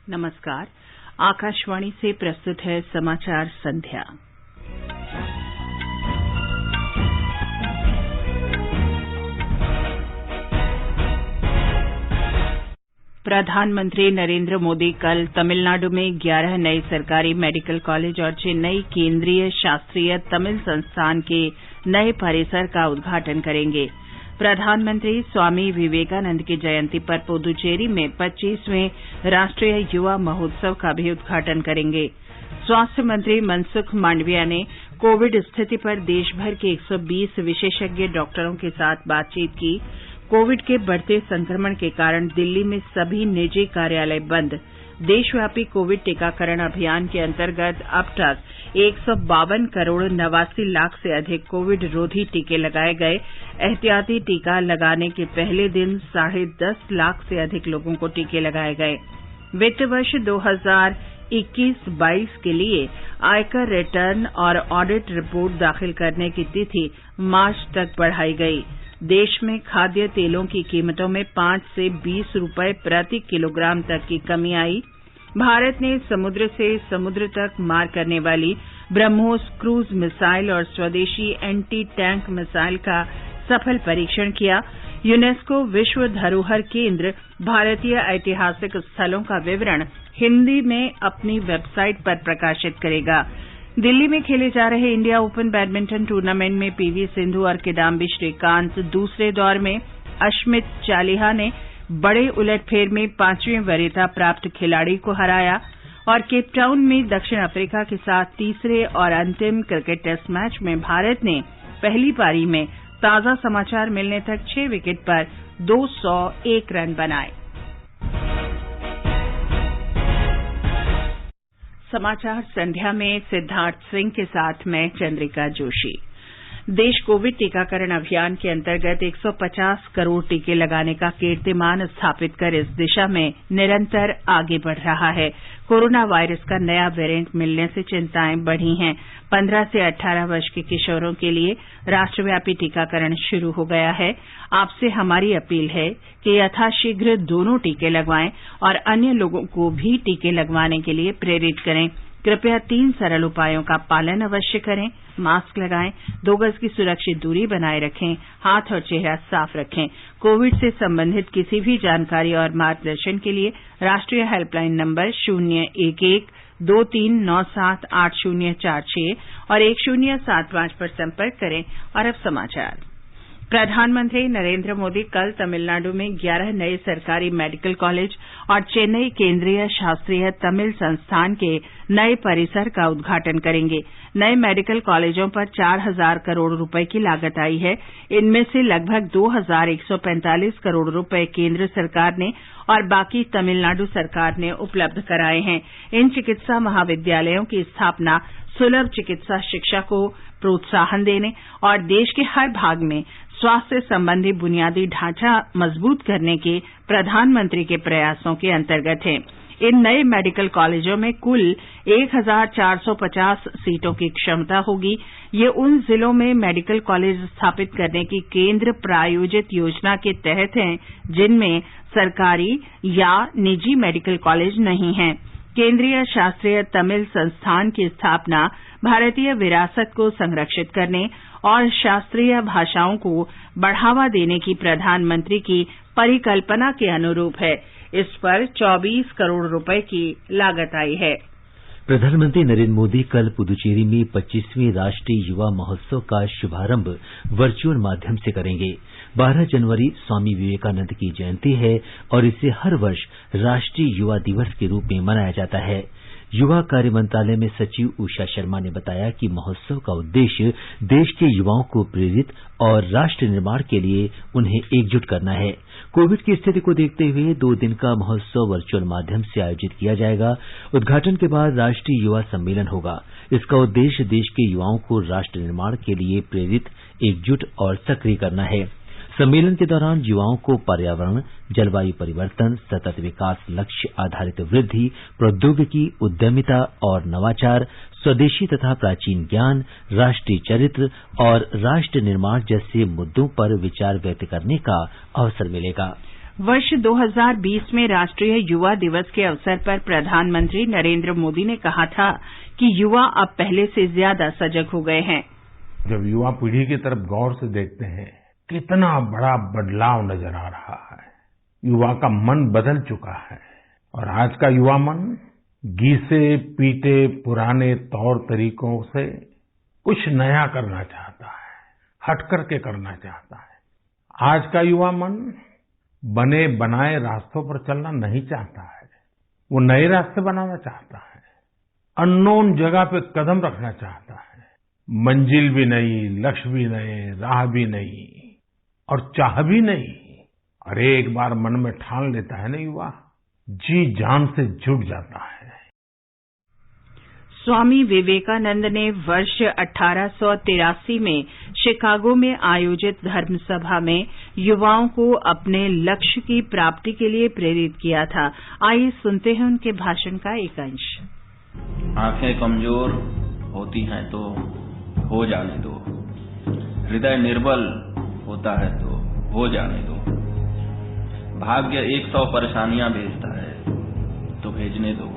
नमस्कार। आकाशवाणी से प्रस्तुत है समाचार संध्या। प्रधानमंत्री नरेंद्र मोदी कल तमिलनाडु में 11 नए सरकारी मेडिकल कॉलेज और चेन्नई केंद्रीय शास्त्रीय तमिल संस्थान के नए परिसर का उद्घाटन करेंगे। प्रधानमंत्री स्वामी विवेकानंद की जयंती पर पुदुचेरी में 25वें राष्ट्रीय युवा महोत्सव का भी उद्घाटन करेंगे। स्वास्थ्य मंत्री मनसुख मांडविया ने कोविड स्थिति पर देश भर के 120 विशेषज्ञ डॉक्टरों के साथ बातचीत की। कोविड के बढ़ते संक्रमण के कारण दिल्ली में सभी निजी कार्यालय बंद। देशव्यापी कोविड टीकाकरण अभियान के अंतर्गत अब तक 152 करोड़ 89 लाख से अधिक कोविड रोधी टीके लगाए गए। एहतियाती टीका लगाने के पहले दिन 10.5 लाख से अधिक लोगों को टीके लगाए गए। वित्त वर्ष 2021-22 के लिए आयकर रिटर्न और ऑडिट रिपोर्ट दाखिल करने की तिथि मार्च तक बढ़ाई गई। देश में खाद्य तेलों की कीमतों में 5 से 20 रुपये प्रति किलोग्राम तक की कमी आई। भारत ने समुद्र से समुद्र तक मार करने वाली ब्रह्मोस क्रूज मिसाइल और स्वदेशी एंटी टैंक मिसाइल का सफल परीक्षण किया। यूनेस्को विश्व धरोहर केंद्र भारतीय ऐतिहासिक स्थलों का विवरण हिंदी में अपनी वेबसाइट पर प्रकाशित करेगा। दिल्ली में खेले जा रहे इंडिया ओपन बैडमिंटन टूर्नामेंट में पीवी सिंधु और किदाम्बी श्रीकांत दूसरे दौर में अश्मित चालिहा ने बड़े उलटफेर में 5वीं वरीयता प्राप्त खिलाड़ी को हराया और केपटाउन में दक्षिण अफ्रीका के साथ तीसरे और अंतिम क्रिकेट टेस्ट मैच में भारत ने पहली पारी में ताजा समाचार मिलने तक 6 विकेट पर 201 रन बनाए। समाचार संध्या में सिद्धार्थ सिंह के साथ मैं चंद्रिका जोशी। देश कोविड टीकाकरण अभियान के अंतर्गत 150 करोड़ टीके लगाने का कीर्तिमान स्थापित कर इस दिशा में निरंतर आगे बढ़ रहा है। कोरोना वायरस का नया वेरिएंट मिलने से चिंताएं बढ़ी हैं। 15 से 18 वर्ष के किशोरों के लिए राष्ट्रव्यापी टीकाकरण शुरू हो गया है। आपसे हमारी अपील है कि यथाशीघ्र दोनों टीके लगवाएं और अन्य लोगों को भी टीके लगवाने के लिए प्रेरित करें। कृपया 3 सरल उपायों का पालन अवश्य करें। मास्क लगाएं, 2 गज की सुरक्षित दूरी बनाए रखें, हाथ और चेहरा साफ रखें। कोविड से संबंधित किसी भी जानकारी और मार्गदर्शन के लिए राष्ट्रीय हेल्पलाइन नंबर 011-2397-8046 और 1075 पर संपर्क करें। और अब समाचार। प्रधानमंत्री नरेंद्र मोदी कल तमिलनाडु में 11 नए सरकारी मेडिकल कॉलेज और चेन्नई केंद्रीय शास्त्रीय तमिल संस्थान के नए परिसर का उद्घाटन करेंगे। नए मेडिकल कॉलेजों पर 4,000 करोड़ रुपए की लागत आई है। इनमें से लगभग 2,145 करोड़ रुपए केंद्र सरकार ने और बाकी तमिलनाडु सरकार ने उपलब्ध कराए हैं। इन चिकित्सा महाविद्यालयों की स्थापना सुलभ चिकित्सा शिक्षा को प्रोत्साहन देने और देश के हर भाग में स्वास्थ्य संबंधी बुनियादी ढांचा मजबूत करने के प्रधानमंत्री के प्रयासों के अंतर्गत है। इन नए मेडिकल कॉलेजों में कुल 1,450 सीटों की क्षमता होगी। ये उन जिलों में मेडिकल कॉलेज स्थापित करने की केंद्र प्रायोजित योजना के तहत हैं जिनमें सरकारी या निजी मेडिकल कॉलेज नहीं हैं। केंद्रीय शास्त्रीय तमिल संस्थान की स्थापना भारतीय विरासत को संरक्षित करने और शास्त्रीय भाषाओं को बढ़ावा देने की प्रधानमंत्री की परिकल्पना के अनुरूप है। इस पर 24 करोड़ रुपए की लागत आई है। प्रधानमंत्री नरेंद्र मोदी कल पुदुचेरी में 25वें राष्ट्रीय युवा महोत्सव का शुभारंभ वर्चुअल माध्यम से करेंगे। 12 जनवरी स्वामी विवेकानंद की जयंती है और इसे हर वर्ष राष्ट्रीय युवा दिवस के रूप में मनाया जाता है। युवा कार्य मंत्रालय में सचिव उषा शर्मा ने बताया कि महोत्सव का उद्देश्य देश के युवाओं को प्रेरित और राष्ट्र निर्माण के लिए उन्हें एकजुट करना है। कोविड की स्थिति को देखते हुए 2 दिन का महोत्सव वर्चुअल माध्यम से आयोजित किया जाएगा। उद्घाटन के बाद राष्ट्रीय युवा सम्मेलन होगा। इसका उद्देश्य देश के युवाओं को राष्ट्र निर्माण के लिए प्रेरित, एकजुट और सक्रिय करना है। सम्मेलन के दौरान युवाओं को पर्यावरण, जलवायु परिवर्तन, सतत विकास लक्ष्य आधारित वृद्धि, प्रौद्योगिकी, उद्यमिता और नवाचार, स्वदेशी तथा प्राचीन ज्ञान, राष्ट्रीय चरित्र और राष्ट्र निर्माण जैसे मुद्दों पर विचार व्यक्त करने का अवसर मिलेगा। वर्ष 2020 में राष्ट्रीय युवा दिवस के अवसर पर प्रधानमंत्री नरेंद्र मोदी ने कहा था कि युवा अब पहले से ज्यादा सजग हो गए हैं। जब युवा पीढ़ी की तरफ गौर से देखते हैं, कितना बड़ा बदलाव नजर आ रहा है। युवा का मन बदल चुका है और आज का युवा मन घिसे पीटे पुराने तौर तरीकों से कुछ नया करना चाहता है, हट करके करना चाहता है। आज का युवा मन बने बनाए रास्तों पर चलना नहीं चाहता है, वो नए रास्ते बनाना चाहता है, अननोन जगह पे कदम रखना चाहता है। मंजिल भी नहीं, लक्ष्य भी नहीं, राह भी नहीं और चाह भी नहीं। और एक बार मन में ठान लेता है ना युवा, जी जान से जुट जाता है। स्वामी विवेकानंद ने वर्ष 1883 में शिकागो में आयोजित धर्मसभा में युवाओं को अपने लक्ष्य की प्राप्ति के लिए प्रेरित किया था। आइए सुनते हैं उनके भाषण का एक अंश। आंखें कमजोर होती हैं तो हो जाने दो, हृदय निर्बल होता है तो हो जाने दो, भाग्य 100 परेशानियां भेजता है तो भेजने दो,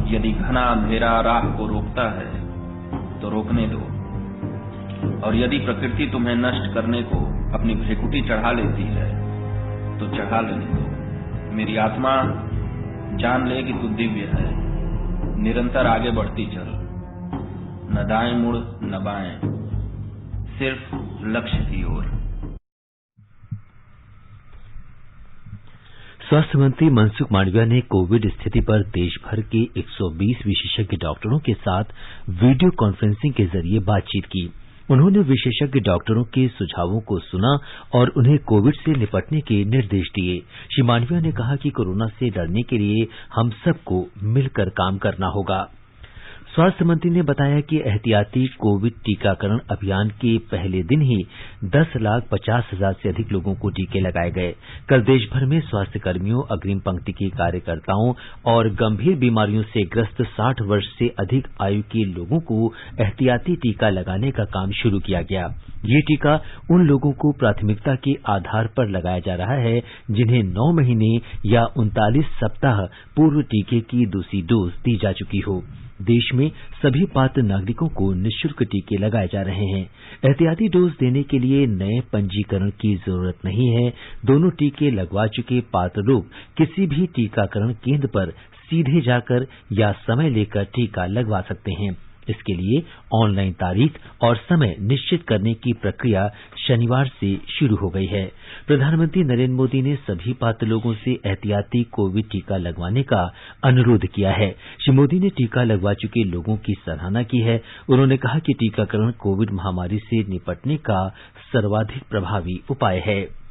यदि घना अंधेरा राह को रोकता है तो रोकने दो, और यदि प्रकृति तुम्हें नष्ट करने को अपनी भ्रिकुटी चढ़ा लेती है तो चढ़ा लेने दो। मेरी आत्मा जान ले कि तू दिव्य है, निरंतर आगे बढ़ती चल, न दाएं मुड़ न बाएं, सिर्फ लक्ष्य की ओर। स्वास्थ्य मंत्री मनसुख मांडविया ने कोविड स्थिति पर देश भर के 120 विशेषज्ञ डॉक्टरों के साथ वीडियो कॉन्फ्रेंसिंग के जरिए बातचीत की। उन्होंने विशेषज्ञ डॉक्टरों के सुझावों को सुना और उन्हें कोविड से निपटने के निर्देश दिए। श्री मांडविया ने कहा कि कोरोना से लड़ने के लिए हम सबको मिलकर काम करना होगा। स्वास्थ्य मंत्री ने बताया कि एहतियाती कोविड टीकाकरण अभियान के पहले दिन ही 10,50,000 से अधिक लोगों को टीके लगाए गए। कल देश भर में स्वास्थ्य कर्मियों, अग्रिम पंक्ति के कार्यकर्ताओं और गंभीर बीमारियों से ग्रस्त 60 वर्ष से अधिक आयु के लोगों को एहतियाती टीका लगाने का काम शुरू किया गया। ये टीका उन लोगों को प्राथमिकता के आधार पर लगाया जा रहा है जिन्हें 9 महीने या 39 सप्ताह पूर्व टीके की दूसरी डोज दी जा चुकी हो। देश में सभी पात्र नागरिकों को निःशुल्क टीके लगाए जा रहे हैं। एहतियाती डोज देने के लिए नए पंजीकरण की जरूरत नहीं है। दोनों टीके लगवा चुके पात्र लोग किसी भी टीकाकरण केंद्र पर सीधे जाकर या समय लेकर टीका लगवा सकते हैं। इसके लिए ऑनलाइन तारीख और समय निश्चित करने की प्रक्रिया शनिवार से शुरू हो गई है। प्रधानमंत्री नरेंद्र मोदी ने सभी पात्र लोगों से एहतियाती कोविड टीका लगवाने का अनुरोध किया है। श्री मोदी ने टीका लगवा चुके लोगों की सराहना की है। उन्होंने कहा कि टीकाकरण कोविड महामारी से निपटने का सर्वाधिक प्रभावी उपाय है।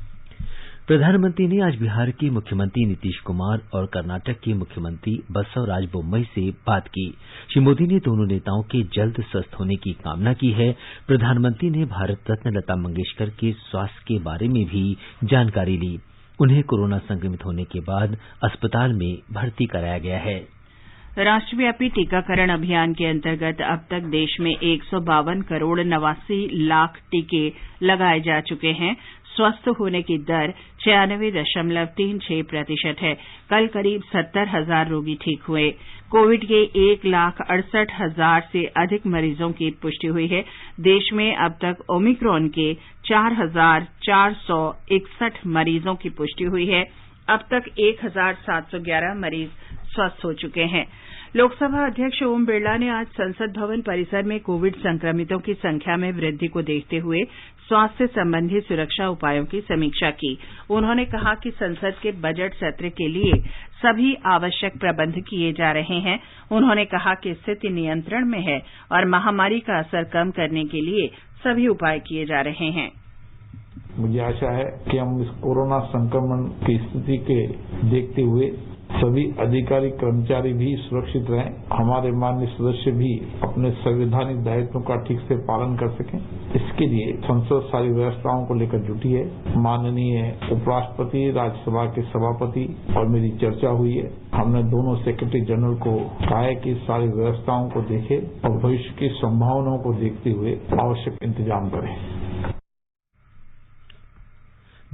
प्रधानमंत्री ने आज बिहार के मुख्यमंत्री नीतीश कुमार और कर्नाटक के मुख्यमंत्री बसवराज बोम्मई से बात की। श्री मोदी ने दोनों नेताओं के जल्द स्वस्थ होने की कामना की है। प्रधानमंत्री ने भारत रत्न लता मंगेशकर के स्वास्थ्य के बारे में भी जानकारी ली। उन्हें कोरोना संक्रमित होने के बाद अस्पताल में भर्ती कराया गया है। राष्ट्रव्यापी टीकाकरण अभियान के अंतर्गत अब तक देश में 152 करोड़ 89 लाख टीके लगाए जा चुके हैं। स्वस्थ होने की दर 96.36% है। कल करीब 70,000 रोगी ठीक हुए। कोविड के 1,68,000 से अधिक मरीजों की पुष्टि हुई है। देश में अब तक ओमिक्रॉन के 4,461 मरीजों की पुष्टि हुई है। अब तक 1,711 मरीज स्वस्थ हो चुके हैं। लोकसभा अध्यक्ष ओम बिरला ने आज संसद भवन परिसर में कोविड संक्रमितों की संख्या में वृद्धि को देखते हुए स्वास्थ्य संबंधी सुरक्षा उपायों की समीक्षा की। उन्होंने कहा कि संसद के बजट सत्र के लिए सभी आवश्यक प्रबंध किए जा रहे हैं। उन्होंने कहा कि स्थिति नियंत्रण में है और महामारी का असर कम करने के लिए सभी उपाय किए जा रहे हैं। मुझे आशा है कि हम इस कोरोना संक्रमण की स्थिति के देखते हुए सभी अधिकारी कर्मचारी भी सुरक्षित रहें, हमारे माननीय सदस्य भी अपने संवैधानिक दायित्वों का ठीक से पालन कर सकें। इसके लिए संसद सारी व्यवस्थाओं को लेकर जुटी है। माननीय उपराष्ट्रपति, राज्यसभा के सभापति और मेरी चर्चा हुई है। हमने दोनों सेक्रेटरी जनरल को कहा है कि सारी व्यवस्थाओं को देखें और भविष्य की संभावनाओं को देखते हुए आवश्यक इंतजाम करें।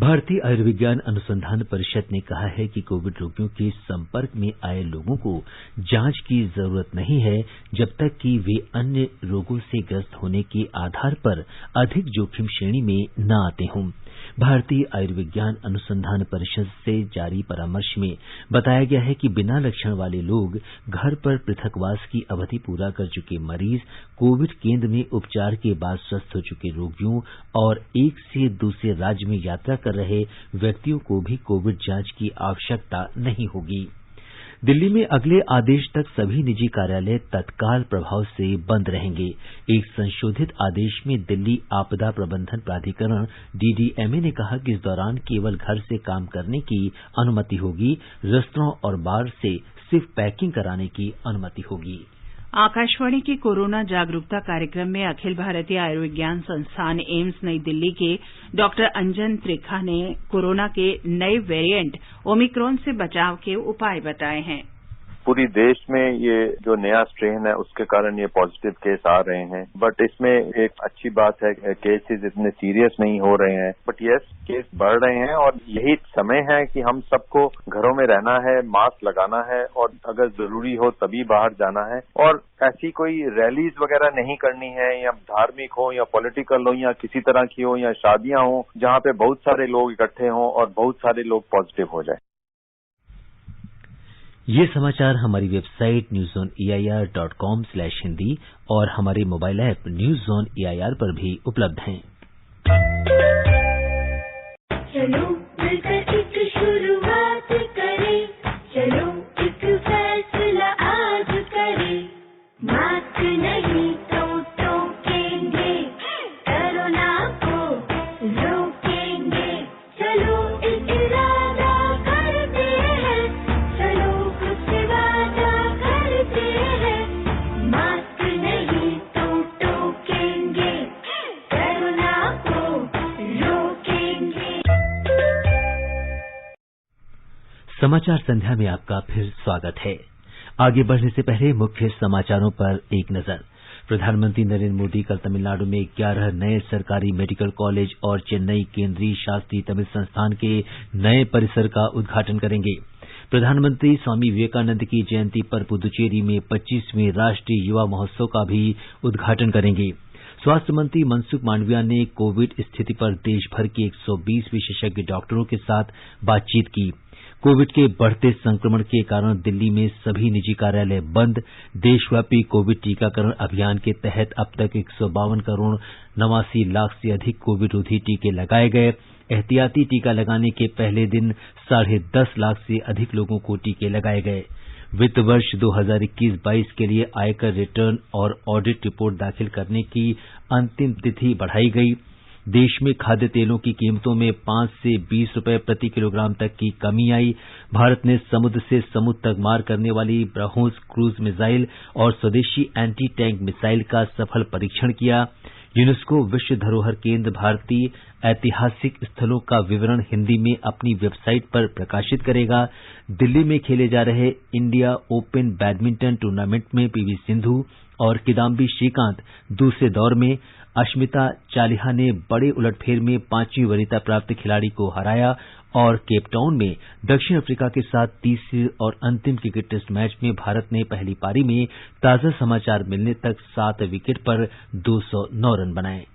भारतीय आयुर्विज्ञान अनुसंधान परिषद ने कहा है कि कोविड रोगियों के संपर्क में आए लोगों को जांच की जरूरत नहीं है जब तक कि वे अन्य रोगों से ग्रस्त होने के आधार पर अधिक जोखिम श्रेणी में न आते हों। भारतीय आयुर्विज्ञान अनुसंधान परिषद से जारी परामर्श में बताया गया है कि बिना लक्षण वाले लोग, घर पर पृथकवास की अवधि पूरा कर चुके मरीज, कोविड केंद्र में उपचार के बाद स्वस्थ हो चुके रोगियों और एक से दूसरे राज्य में यात्रा कर रहे व्यक्तियों को भी कोविड जांच की आवश्यकता नहीं होगी। दिल्ली में अगले आदेश तक सभी निजी कार्यालय तत्काल प्रभाव से बंद रहेंगे। एक संशोधित आदेश में दिल्ली आपदा प्रबंधन प्राधिकरण DDMA ने कहा कि इस दौरान केवल घर से काम करने की अनुमति होगी। रेस्तरां और बार से सिर्फ पैकिंग कराने की अनुमति होगी। आकाशवाणी के कोरोना जागरूकता कार्यक्रम में अखिल भारतीय आयुर्विज्ञान संस्थान एम्स नई दिल्ली के डॉक्टर अंजन त्रिखा ने कोरोना के नए वेरिएंट ओमिक्रॉन से बचाव के उपाय बताए हैं। पूरी देश में ये जो नया स्ट्रेन है उसके कारण ये पॉजिटिव केस आ रहे हैं, बट इसमें एक अच्छी बात है केसेस इतने सीरियस नहीं हो रहे हैं, बट यस केस बढ़ रहे हैं और यही समय है कि हम सबको घरों में रहना है, मास्क लगाना है और अगर जरूरी हो तभी बाहर जाना है और ऐसी कोई रैलीज वगैरह नहीं करनी है या धार्मिक हो या पॉलिटिकल हो या किसी तरह की हो या शादियां हो जहां पे बहुत सारे लोग इकट्ठे हों और बहुत सारे लोग पॉजिटिव हो जाए। ये समाचार हमारी वेबसाइट newzoneair.com/हिंदी और हमारे mobile app news on AIR पर भी उपलब्ध हैं। चलो मिलकर एक शुरुआत करें, चलो एक फैसला आज करें, मास्क नहीं तो टोकेंगे, कोरोना को रोकेंगे, चलो एक इरादा करते हैं, चलो कुछ वादा करते हैं, मास्क नहीं तो टोकेंगे, कोरोना को रोकेंगे। समाचार संध्या में आपका फिर स्वागत है। आगे बढ़ने से पहले मुख्य समाचारों पर एक नजर। प्रधानमंत्री नरेंद्र मोदी कल तमिलनाडु में 11 नए सरकारी मेडिकल कॉलेज और चेन्नई केंद्रीय शास्त्री तमिल संस्थान के नए परिसर का उद्घाटन करेंगे। प्रधानमंत्री स्वामी विवेकानंद की जयंती पर पुदुचेरी में 25वें राष्ट्रीय युवा महोत्सव का भी उद्घाटन करेंगे। स्वास्थ्य मंत्री मनसुख मांडविया ने कोविड स्थिति पर देश भर के 120 विशेषज्ञ डॉक्टरों के साथ बातचीत की। कोविड के बढ़ते संक्रमण के कारण दिल्ली में सभी निजी कार्यालय बंद। देशव्यापी कोविड टीकाकरण अभियान के तहत अब तक 152 करोड़ 89 लाख से अधिक कोविड रोधी टीके लगाए गए। एहतियाती टीका लगाने के पहले दिन 10.5 लाख से अधिक लोगों को टीके लगाए गए। वित्त वर्ष 2021-22 के लिए आयकर रिटर्न और ऑडिट रिपोर्ट दाखिल करने की अंतिम तिथि बढ़ाई गई। देश में खाद्य तेलों की कीमतों में 5 से 20 रुपए प्रति किलोग्राम तक की कमी आई। भारत ने समुद्र से समुद्र तक मार करने वाली ब्रह्मोस क्रूज मिसाइल और स्वदेशी एंटी टैंक मिसाइल का सफल परीक्षण किया। यूनेस्को विश्व धरोहर केंद्र भारतीय ऐतिहासिक स्थलों का विवरण हिंदी में अपनी वेबसाइट पर प्रकाशित करेगा। दिल्ली में खेले जा रहे इंडिया ओपन बैडमिंटन टूर्नामेंट में पीवी सिंधु और किदाम्बी श्रीकांत दूसरे दौर में। अश्मिता चालिहा ने बड़े उलटफेर में 5वीं वरीयता प्राप्त खिलाड़ी को हराया और केपटाउन में दक्षिण अफ्रीका के साथ तीसरे और अंतिम क्रिकेट टेस्ट मैच में भारत ने पहली पारी में ताजा समाचार मिलने तक 7 विकेट पर 209 रन बनाए।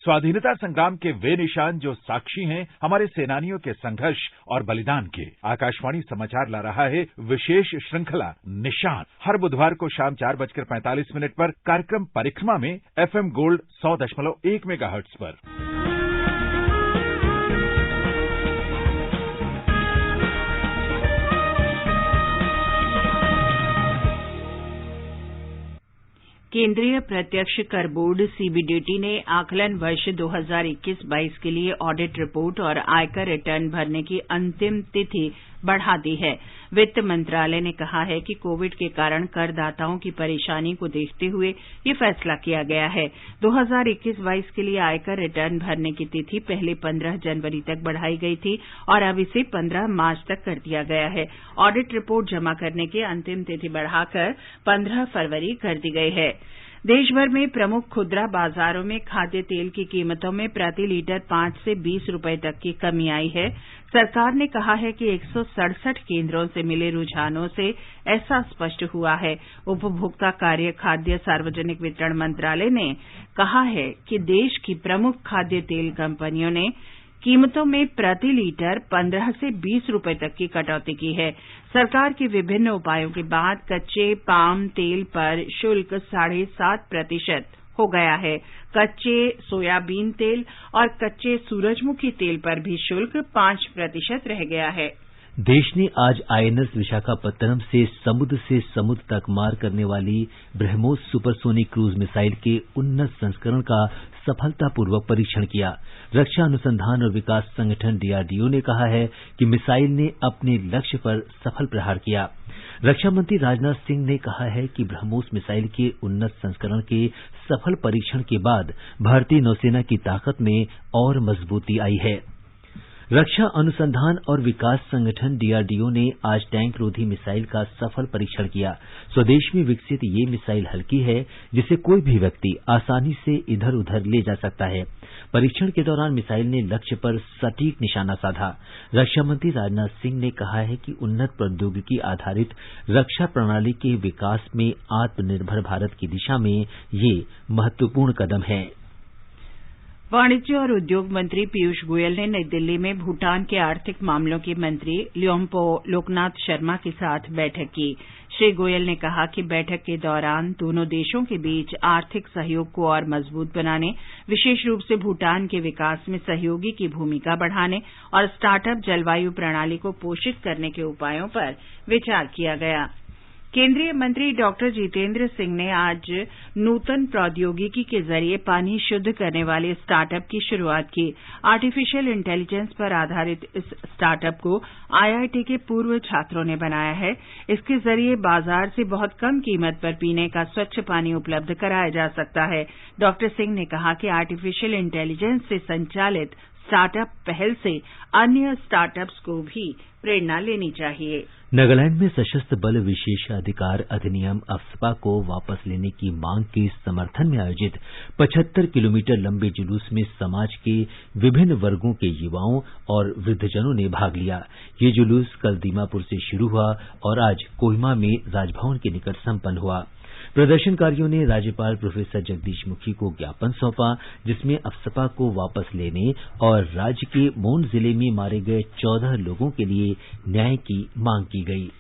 स्वाधीनता संग्राम के वे निशान जो साक्षी हैं हमारे सेनानियों के संघर्ष और बलिदान के। आकाशवाणी समाचार ला रहा है विशेष श्रृंखला निशान। हर बुधवार को शाम 4:45 पर कार्यक्रम परिक्रमा में FM गोल्ड 100.1 मेगाहर्ट्ज पर। केंद्रीय प्रत्यक्ष कर बोर्ड सीबीडीटी ने आकलन वर्ष 2021-22 के लिए ऑडिट रिपोर्ट और आयकर रिटर्न भरने की अंतिम तिथि बढ़ा दी है। वित्त मंत्रालय ने कहा है कि कोविड के कारण करदाताओं की परेशानी को देखते हुए ये फैसला किया गया है। 2021-22 के लिए आयकर रिटर्न भरने की तिथि पहले 15 जनवरी तक बढ़ाई गई थी और अब इसे 15 मार्च तक कर दिया गया है। ऑडिट रिपोर्ट जमा करने की अंतिम तिथि बढ़ाकर 15 फरवरी कर दी गई है। देश भर में प्रमुख खुदरा बाजारों में खाद्य तेल की कीमतों में प्रति लीटर 5 से 20 रुपए तक की कमी आई है। सरकार ने कहा है कि 167 केंद्रों से मिले रुझानों से ऐसा स्पष्ट हुआ है। उपभोक्ता कार्य, खाद्य सार्वजनिक वितरण मंत्रालय ने कहा है कि देश की प्रमुख खाद्य तेल कंपनियों ने कीमतों में प्रति लीटर 15 से 20 रुपए तक की कटौती की है। सरकार के विभिन्न उपायों के बाद कच्चे पाम तेल पर शुल्क 7.5% हो गया है। कच्चे सोयाबीन तेल और कच्चे सूरजमुखी तेल पर भी शुल्क 5% रह गया है। देश ने आज आईएनएस विशाखापत्तनम से समुद्र तक मार करने वाली ब्रह्मोस सुपरसोनिक क्रूज मिसाइल के उन्नत संस्करण का सफलतापूर्वक परीक्षण किया। रक्षा अनुसंधान और विकास संगठन डीआरडीओ ने कहा है कि मिसाइल ने अपने लक्ष्य पर सफल प्रहार किया। रक्षा मंत्री राजनाथ सिंह ने कहा है कि ब्रह्मोस मिसाइल के उन्नत संस्करण के सफल परीक्षण के बाद भारतीय नौसेना की ताकत में और मजबूती आई है। रक्षा अनुसंधान और विकास संगठन डीआरडीओ ने आज टैंक रोधी मिसाइल का सफल परीक्षण किया। स्वदेश में विकसित ये मिसाइल हल्की है, जिसे कोई भी व्यक्ति आसानी से इधर उधर ले जा सकता है। परीक्षण के दौरान मिसाइल ने लक्ष्य पर सटीक निशाना साधा। रक्षा मंत्री राजनाथ सिंह ने कहा है कि उन्नत प्रौद्योगिकी आधारित रक्षा प्रणाली के विकास में आत्मनिर्भर भारत की दिशा में ये महत्वपूर्ण कदम है। वाणिज्य और उद्योग मंत्री पीयूष गोयल ने नई दिल्ली में भूटान के आर्थिक मामलों के मंत्री ल्योम्पो लोकनाथ शर्मा के साथ बैठक की। श्री गोयल ने कहा कि बैठक के दौरान दोनों देशों के बीच आर्थिक सहयोग को और मजबूत बनाने, विशेष रूप से भूटान के विकास में सहयोगी की भूमिका बढ़ाने और स्टार्टअप जलवायु प्रणाली को पोषित करने के उपायों पर विचार किया गया। केंद्रीय मंत्री डॉक्टर जितेंद्र सिंह ने आज नूतन प्रौद्योगिकी के जरिए पानी शुद्ध करने वाले स्टार्टअप की शुरुआत की। आर्टिफिशियल इंटेलिजेंस पर आधारित इस स्टार्टअप को आईआईटी के पूर्व छात्रों ने बनाया है। इसके जरिए बाजार से बहुत कम कीमत पर पीने का स्वच्छ पानी उपलब्ध कराया जा सकता है। डॉक्टर सिंह ने कहा कि आर्टिफिशियल इंटेलिजेंस से संचालित स्टार्टअप पहल से अन्य स्टार्टअप्स को भी प्रेरणा लेनी चाहिए। नागालैंड में सशस्त्र बल विशेषाधिकार अधिनियम अफ्स्पा को वापस लेने की मांग के समर्थन में आयोजित 75 किलोमीटर लंबे जुलूस में समाज के विभिन्न वर्गों के युवाओं और वृद्धजनों ने भाग लिया। ये जुलूस कल दीमापुर से शुरू हुआ और आज कोहिमा में राजभवन के निकट संपन्न हुआ। प्रदर्शनकारियों ने राज्यपाल प्रोफेसर जगदीश मुखी को ज्ञापन सौंपा, जिसमें अफ्स्पा को वापस लेने और राज्य के मोन जिले में मारे गए 14 लोगों के लिए न्याय की मांग की गई।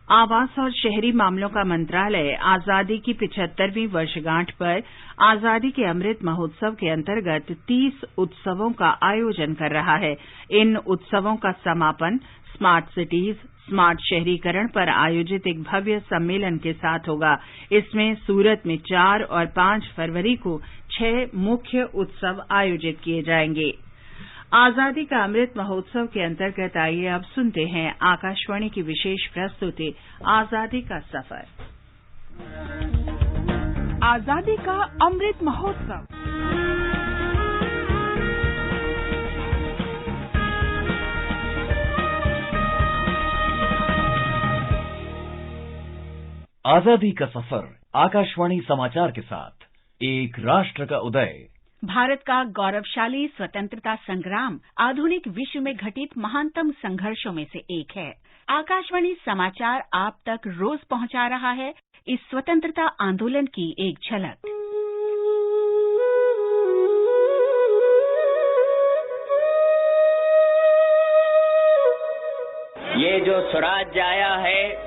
आवास और शहरी मामलों का मंत्रालय आजादी की 75वीं वर्षगांठ पर आजादी के अमृत महोत्सव के अंतर्गत 30 उत्सवों का आयोजन कर रहा है। इन उत्सवों का समापन स्मार्ट सिटीज, स्मार्ट शहरीकरण पर आयोजित एक भव्य सम्मेलन के साथ होगा। इसमें सूरत में 4 और 5 फरवरी को 6 मुख्य उत्सव आयोजित किए जाएंगे। आजादी का अमृत महोत्सव के अंतर्गत आइए अब सुनते हैं आकाशवाणी की विशेष प्रस्तुति आजादी का सफर। आजादी का अमृत महोत्सव। आजादी का सफर आकाशवाणी समाचार के साथ एक राष्ट्र का उदय। भारत का गौरवशाली स्वतंत्रता संग्राम आधुनिक विश्व में घटित महानतम संघर्षों में से एक है। आकाशवाणी समाचार आप तक रोज पहुंचा रहा है इस स्वतंत्रता आंदोलन की एक झलक। ये जो स्वराज आया है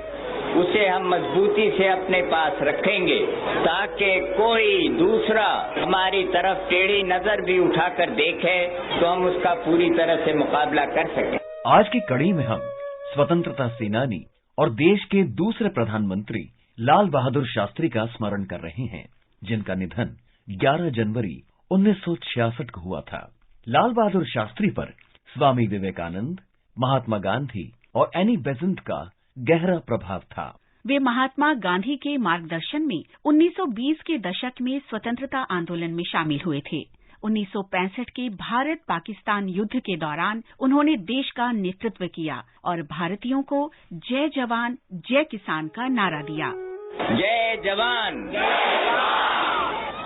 उसे हम मजबूती से अपने पास रखेंगे ताकि कोई दूसरा हमारी तरफ टेढ़ी नजर भी उठाकर देखे तो हम उसका पूरी तरह से मुकाबला कर सकें। आज की कड़ी में हम स्वतंत्रता सेनानी और देश के दूसरे प्रधानमंत्री लाल बहादुर शास्त्री का स्मरण कर रहे हैं, जिनका निधन 11 जनवरी 1966 को हुआ था। लाल बहादुर शास्त्री पर स्वामी विवेकानंद, महात्मा गांधी और एनी बेसेंट का गहरा प्रभाव था। वे महात्मा गांधी के मार्गदर्शन में 1920 के दशक में स्वतंत्रता आंदोलन में शामिल हुए थे। 1965 के भारत पाकिस्तान युद्ध के दौरान उन्होंने देश का नेतृत्व किया और भारतीयों को जय जवान जय किसान का नारा दिया। जय जवान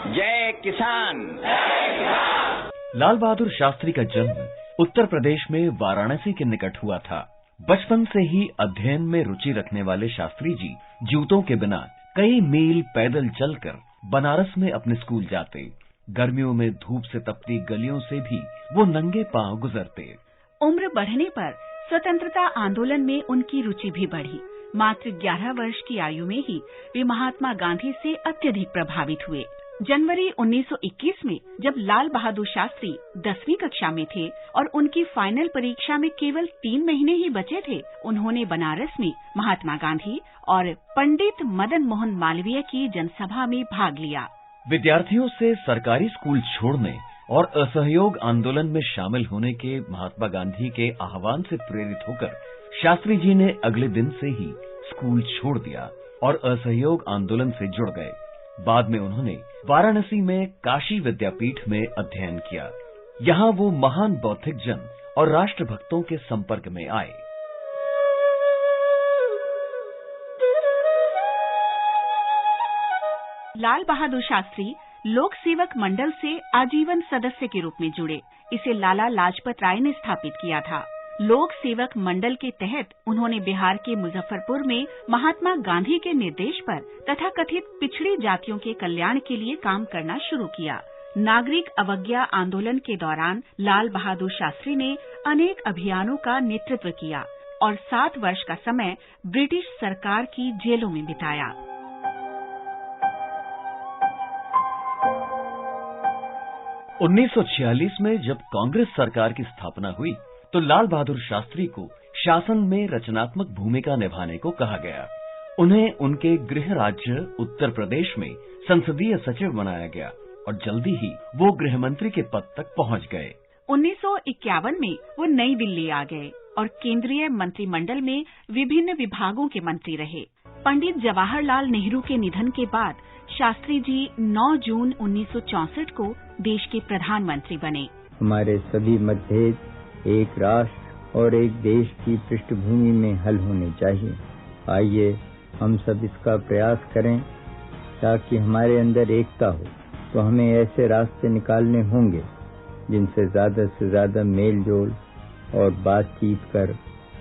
जय किसान। लाल बहादुर शास्त्री का जन्म उत्तर प्रदेश में वाराणसी के निकट हुआ था। बचपन से ही अध्ययन में रुचि रखने वाले शास्त्री जी जूतों के बिना कई मील पैदल चलकर बनारस में अपने स्कूल जाते। गर्मियों में धूप से तपती गलियों से भी वो नंगे पांव गुजरते। उम्र बढ़ने पर स्वतंत्रता आंदोलन में उनकी रुचि भी बढ़ी। मात्र 11 वर्ष की आयु में ही वे महात्मा गांधी से अत्यधिक प्रभावित हुए। जनवरी 1921 में जब लाल बहादुर शास्त्री 10वीं कक्षा में थे और उनकी फाइनल परीक्षा में केवल 3 महीने ही बचे थे, उन्होंने बनारस में महात्मा गांधी और पंडित मदन मोहन मालवीय की जनसभा में भाग लिया। विद्यार्थियों से सरकारी स्कूल छोड़ने और असहयोग आंदोलन में शामिल होने के महात्मा गांधी के आह्वान से प्रेरित होकर शास्त्री जी ने अगले दिन से ही स्कूल छोड़ दिया और असहयोग आंदोलन से जुड़ गए। बाद में उन्होंने वाराणसी में काशी विद्यापीठ में अध्ययन किया। यहाँ वो महान बौद्धिक जन और राष्ट्रभक्तों के संपर्क में आए। लाल बहादुर शास्त्री लोक सेवक मंडल से आजीवन सदस्य के रूप में जुड़े। इसे लाला लाजपत राय ने स्थापित किया था। लोक सेवक मंडल के तहत उन्होंने बिहार के मुजफ्फरपुर में महात्मा गांधी के निर्देश पर तथा कथित पिछड़ी जातियों के कल्याण के लिए काम करना शुरू किया। नागरिक अवज्ञा आंदोलन के दौरान लाल बहादुर शास्त्री ने अनेक अभियानों का नेतृत्व किया और 7 वर्ष का समय ब्रिटिश सरकार की जेलों में बिताया। – 1946 में जब कांग्रेस सरकार की स्थापना हुई तो लाल बहादुर शास्त्री को शासन में रचनात्मक भूमिका निभाने को कहा गया। उन्हें उनके गृह राज्य उत्तर प्रदेश में संसदीय सचिव बनाया गया और जल्दी ही वो गृह मंत्री के पद तक पहुंच गए। 1951 में वो नई दिल्ली आ गए और केंद्रीय मंत्रिमंडल में विभिन्न विभागों के मंत्री रहे। पंडित जवाहरलाल नेहरू के निधन के बाद शास्त्री जी 9 जून 1964 को देश के प्रधानमंत्री बने। हमारे सभी मतभेद एक राष्ट्र और एक देश की पृष्ठभूमि में हल होने चाहिए। आइए हम सब इसका प्रयास करें ताकि हमारे अंदर एकता हो। तो हमें ऐसे रास्ते निकालने होंगे जिनसे ज्यादा से ज्यादा मेल जोल और बातचीत कर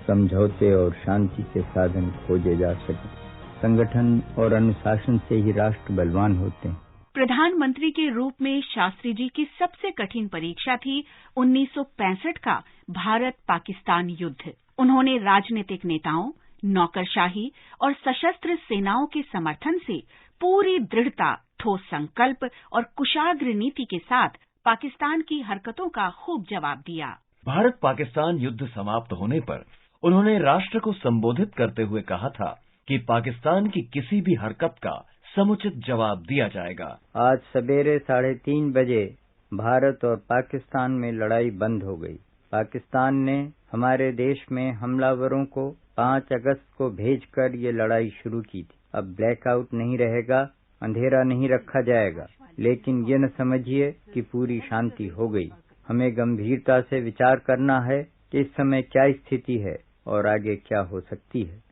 समझौते और शांति के साधन खोजे जा सके। संगठन और अनुशासन से ही राष्ट्र बलवान होते हैं। प्रधानमंत्री के रूप में शास्त्री जी की सबसे कठिन परीक्षा थी 1965 का भारत पाकिस्तान युद्ध। उन्होंने राजनीतिक नेताओं, नौकरशाही और सशस्त्र सेनाओं के समर्थन से पूरी दृढ़ता, ठोस संकल्प और कुशाग्र नीति के साथ पाकिस्तान की हरकतों का खूब जवाब दिया। भारत पाकिस्तान युद्ध समाप्त होने पर उन्होंने राष्ट्र को संबोधित करते हुए कहा था कि पाकिस्तान की किसी भी हरकत का समुचित जवाब दिया जाएगा। आज सवेरे 3:30 बजे भारत और पाकिस्तान में लड़ाई बंद हो गई। पाकिस्तान ने हमारे देश में हमलावरों को 5 अगस्त को भेजकर ये लड़ाई शुरू की थी। अब ब्लैकआउट नहीं रहेगा, अंधेरा नहीं रखा जाएगा, लेकिन ये न समझिए कि पूरी शांति हो गई। हमें गंभीरता से विचार करना है कि इस समय क्या स्थिति है और आगे क्या हो सकती है।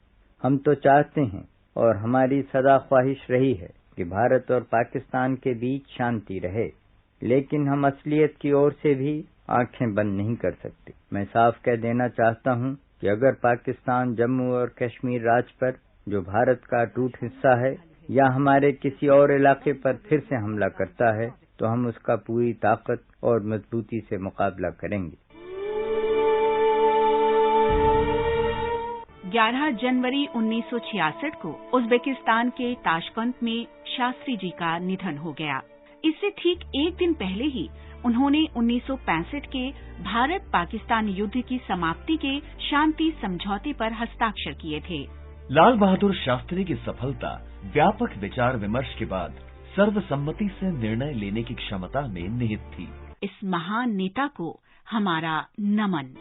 हम तो चाहते हैं और हमारी सदा ख्वाहिश रही है कि भारत और पाकिस्तान के बीच शांति रहे, लेकिन हम असलियत की ओर से भी आंखें बंद नहीं कर सकते। मैं साफ कह देना चाहता हूं कि अगर पाकिस्तान जम्मू और कश्मीर राज्य पर, जो भारत का अटूट हिस्सा है, या हमारे किसी और इलाके पर फिर से हमला करता है तो हम उसका पूरी ताकत और मजबूती से मुकाबला करेंगे। 11 जनवरी 1966 को उज्बेकिस्तान के ताशकंद में शास्त्री जी का निधन हो गया। इससे ठीक एक दिन पहले ही उन्होंने 1965 के भारत पाकिस्तान युद्ध की समाप्ति के शांति समझौते पर हस्ताक्षर किए थे। लाल बहादुर शास्त्री की सफलता व्यापक विचार विमर्श के बाद सर्वसम्मति से निर्णय लेने की क्षमता में निहित थी। इस महान नेता को हमारा नमन।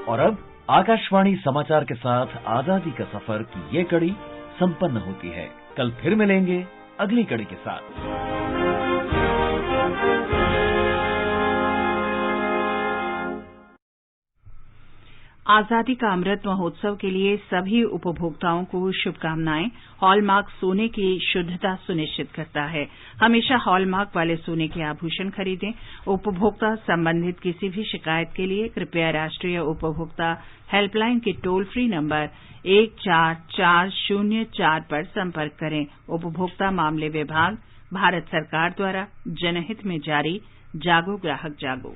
और अब आकाशवाणी समाचार के साथ आजादी का सफर की ये कड़ी संपन्न होती है। कल फिर मिलेंगे अगली कड़ी के साथ। आजादी का अमृत महोत्सव के लिए सभी उपभोक्ताओं को शुभकामनाएं। हॉलमार्क सोने की शुद्धता सुनिश्चित करता है। हमेशा हॉलमार्क वाले सोने के आभूषण खरीदें। उपभोक्ता संबंधित किसी भी शिकायत के लिए कृपया राष्ट्रीय उपभोक्ता हेल्पलाइन के टोल फ्री नंबर 14404 पर संपर्क करें। उपभोक्ता मामले विभाग, भारत सरकार द्वारा जनहित में जारी। जागो ग्राहक जागो।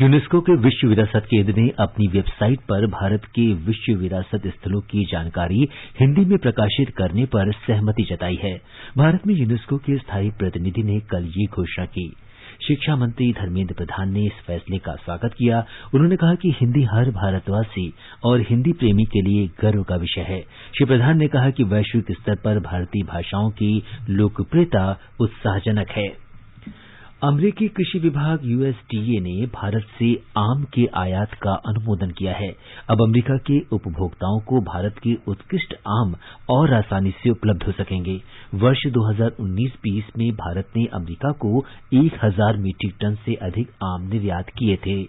यूनेस्को के विश्व विरासत केंद्र ने अपनी वेबसाइट पर भारत के विश्व विरासत स्थलों की जानकारी हिंदी में प्रकाशित करने पर सहमति जताई है। भारत में यूनेस्को के स्थायी प्रतिनिधि ने कल ये घोषणा की। शिक्षा मंत्री धर्मेंद्र प्रधान ने इस फैसले का स्वागत किया। उन्होंने कहा कि हिंदी हर भारतवासी और हिंदी प्रेमी के लिए गर्व का विषय है। श्री प्रधान ने कहा कि वैश्विक स्तर पर भारतीय भाषाओं की लोकप्रियता उत्साहजनक है। अमरीकी कृषि विभाग यूएसडीए ने भारत से आम के आयात का अनुमोदन किया है। अब अमरीका के उपभोक्ताओं को भारत के उत्कृष्ट आम और आसानी से उपलब्ध हो सकेंगे। वर्ष 2019-20 में भारत ने अमरीका को 1000 मीट्रिक टन से अधिक आम निर्यात किए थे।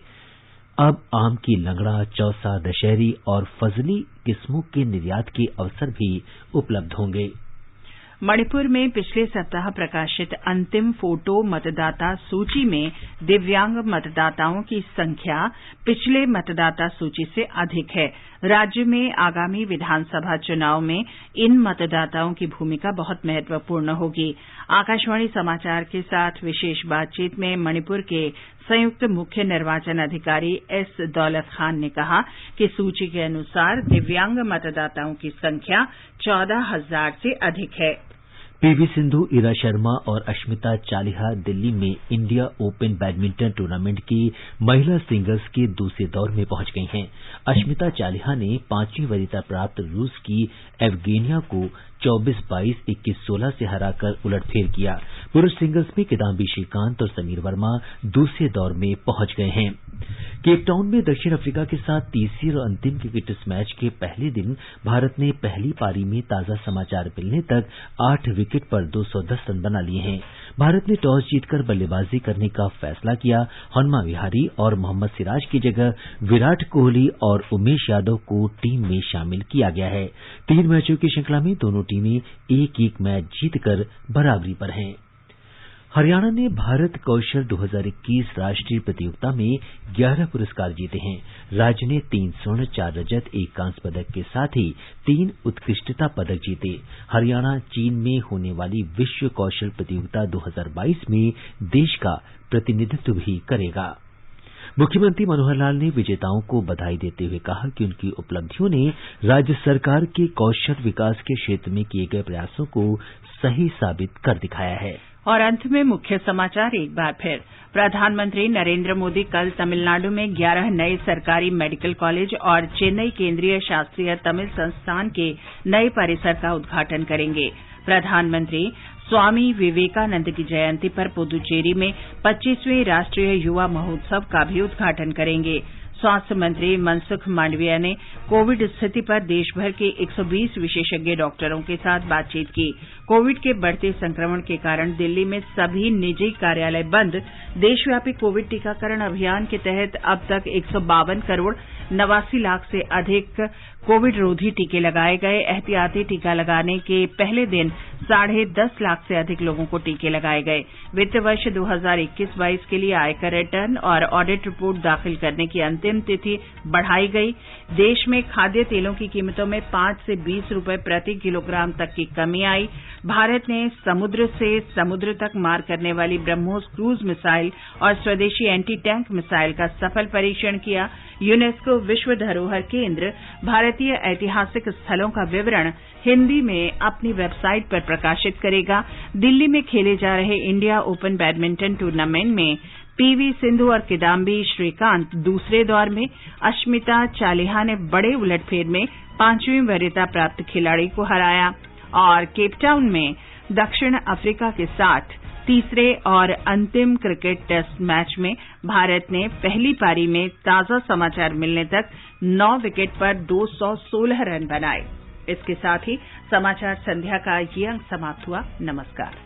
अब आम की लंगड़ा, चौसा, दशहरी और फजली किस्मों के निर्यात के अवसर भी उपलब्ध होंगे। मणिपुर में पिछले सप्ताह प्रकाशित अंतिम फोटो मतदाता सूची में दिव्यांग मतदाताओं की संख्या पिछले मतदाता सूची से अधिक है। राज्य में आगामी विधानसभा चुनाव में इन मतदाताओं की भूमिका बहुत महत्वपूर्ण होगी। आकाशवाणी समाचार के साथ विशेष बातचीत में मणिपुर के संयुक्त मुख्य निर्वाचन अधिकारी एस दौलत खान ने कहा कि सूची के अनुसार दिव्यांग मतदाताओं की संख्या 14,000 से अधिक है। पीवी सिंधु, ईरा शर्मा और अश्मिता चालिहा दिल्ली में इंडिया ओपन बैडमिंटन टूर्नामेंट की महिला सिंगल्स के दूसरे दौर में पहुंच गई हैं। अश्मिता चालिहा ने 5वीं वरीयता प्राप्त रूस की एवगेनिया को 24-22, 21-16 से हराकर उलटफेर किया। पुरुष सिंगल्स में किदाम्बी श्रीकांत और समीर वर्मा दूसरे दौर में पहुंच गए हैं। केपटाउन में दक्षिण अफ्रीका के साथ तीसरी और अंतिम क्रिकेट टेस्ट मैच के पहले दिन भारत ने पहली पारी में ताजा समाचार मिलने तक 8 विकेट पर 210 रन बना लिए हैं। भारत ने टॉस जीतकर बल्लेबाजी करने का फैसला किया। हनुमा विहारी और मोहम्मद सिराज की जगह विराट कोहली और उमेश यादव को टीम में शामिल किया गया है। 3 मैचों की श्रृंखला में दोनों टीमें एक-एक मैच जीतकर बराबरी पर हैं। हरियाणा ने भारत कौशल 2021 राष्ट्रीय प्रतियोगिता में 11 पुरस्कार जीते हैं। राज्य ने 3 स्वर्ण, 4 रजत, 1 कांस्य पदक के साथ ही 3 उत्कृष्टता पदक जीते। हरियाणा चीन में होने वाली विश्व कौशल प्रतियोगिता 2022 में देश का प्रतिनिधित्व भी करेगा। मुख्यमंत्री मनोहर लाल ने विजेताओं को बधाई देते हुए कहा कि उनकी उपलब्धियों ने राज्य सरकार के कौशल विकास के क्षेत्र में किए गए प्रयासों को सही साबित कर दिखाया है। और अंत में मुख्य समाचार एक बार फिर। प्रधानमंत्री नरेंद्र मोदी कल तमिलनाडु में 11 नए सरकारी मेडिकल कॉलेज और चेन्नई केंद्रीय शास्त्रीय तमिल संस्थान के नए परिसर का उद्घाटन करेंगे। प्रधानमंत्री स्वामी विवेकानंद की जयंती पर पुदुचेरी में 25वें राष्ट्रीय युवा महोत्सव का भी उद्घाटन करेंगे। स्वास्थ्य मंत्री मनसुख मांडविया ने कोविड स्थिति पर देशभर के 120 विशेषज्ञ डॉक्टरों के साथ बातचीत की। कोविड के बढ़ते संक्रमण के कारण दिल्ली में सभी निजी कार्यालय बंद। देशव्यापी कोविड टीकाकरण अभियान के तहत अब तक 152 करोड़ 89 लाख से अधिक कोविड रोधी टीके लगाए गए। एहतियाती टीका लगाने के पहले दिन 10.5 लाख से अधिक लोगों को टीके लगाए गए। वित्त वर्ष 2021-22 के लिए आयकर रिटर्न और ऑडिट रिपोर्ट दाखिल करने की अंतिम तिथि बढ़ाई गई। देश में खाद्य तेलों की कीमतों में 5 से 20 रुपए प्रति किलोग्राम तक की कमी आई। भारत ने समुद्र से समुद्र तक मार करने वाली ब्रह्मोस क्रूज मिसाइल और स्वदेशी एंटी टैंक मिसाइल का सफल परीक्षण किया। यूनेस्को विश्व धरोहर केंद्र भारतीय ऐतिहासिक स्थलों का विवरण हिंदी में अपनी वेबसाइट पर प्रकाशित करेगा। दिल्ली में खेले जा रहे इंडिया ओपन बैडमिंटन टूर्नामेंट में पीवी सिंधु और किदाम्बी श्रीकांत दूसरे दौर में। अश्मिता चालिहा ने बड़े उलटफेर में 5वीं वरीयता प्राप्त खिलाड़ी को हराया। और केपटाउन में दक्षिण अफ्रीका के साथ तीसरे और अंतिम क्रिकेट टेस्ट मैच में भारत ने पहली पारी में ताजा समाचार मिलने तक 9 विकेट पर 216 रन बनाए। इसके साथ ही समाचार संध्या का ये अंक समाप्त हुआ। नमस्कार।